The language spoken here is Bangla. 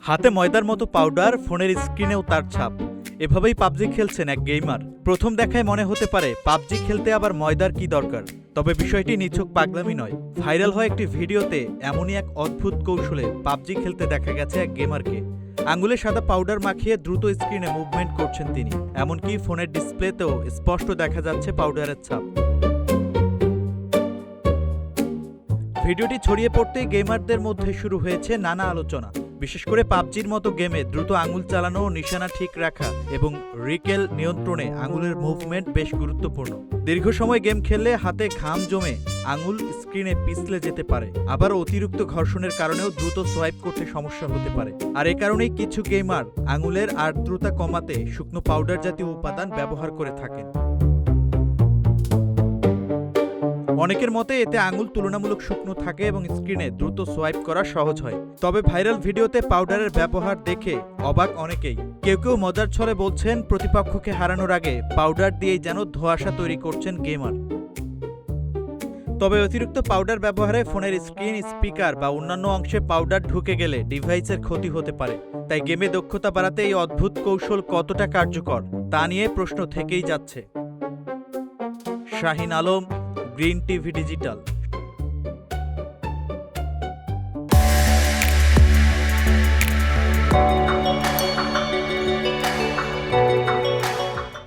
হাতে ময়দার মতো পাউডার, ফোনের স্ক্রিনেও তার ছাপ। এভাবেই পাবজি খেলছেন এক গেমার। প্রথম দেখায় মনে হতে পারে পাবজি খেলতে আবার ময়দার কি দরকার। তবে বিষয়টি নিছক পাগলামি নয়। ভাইরাল হয় একটি ভিডিওতে এমনই এক অদ্ভুত কৌশলে পাবজি খেলতে দেখা গেছে এক গেমারকে। আঙুলে সাদা পাউডার মাখিয়ে দ্রুত স্ক্রিনে মুভমেন্ট করছেন তিনি। এমনকি ফোনের ডিসপ্লেতেও স্পষ্ট দেখা যাচ্ছে পাউডারের ছাপ। ভিডিওটি ছড়িয়ে পড়তেই গেমারদের মধ্যে শুরু হয়েছে নানা আলোচনা। বিশেষ করে পাবজির মতো গেমে দ্রুত আঙুল চালানো, নিশানা ঠিক রাখা এবং রিকেল নিয়ন্ত্রণে আঙুলের মুভমেন্ট বেশ গুরুত্বপূর্ণ। দীর্ঘ সময় গেম খেললে হাতে ঘাম জমে আঙুল স্ক্রিনে পিছলে যেতে পারে। আবার অতিরিক্ত ঘর্ষণের কারণেও দ্রুত সোয়াইপ করতে সমস্যা হতে পারে। আর এ কারণেই কিছু গেমার আঙুলের আর্দ্রতা কমাতে শুকনো পাউডার জাতীয় উপাদান ব্যবহার করে থাকেন। অনেকের মতে এতে আঙুল তুলনামূলক শুকনো থাকে এবং স্ক্রিনে দ্রুত সোয়াইপ করা সহজ হয়। তবে ভাইরাল ভিডিওতে পাউডারের ব্যবহার দেখে অবাক অনেকেই। কেউ কেউ মজার ছলে বলছেন প্রতিপক্ষকে হারানোর আগে পাউডার দিয়েই যেন ধোঁয়াশা তৈরি করছেন গেমার। তবে অতিরিক্ত পাউডার ব্যবহারে ফোনের স্ক্রিন, স্পিকার বা অন্যান্য অংশে পাউডার ঢুকে গেলে ডিভাইসের ক্ষতি হতে পারে। তাই গেমে দক্ষতা বাড়াতে এই অদ্ভুত কৌশল কতটা কার্যকর তা নিয়ে প্রশ্ন থেকেই যাচ্ছে। Shahin Alam, green TV digital.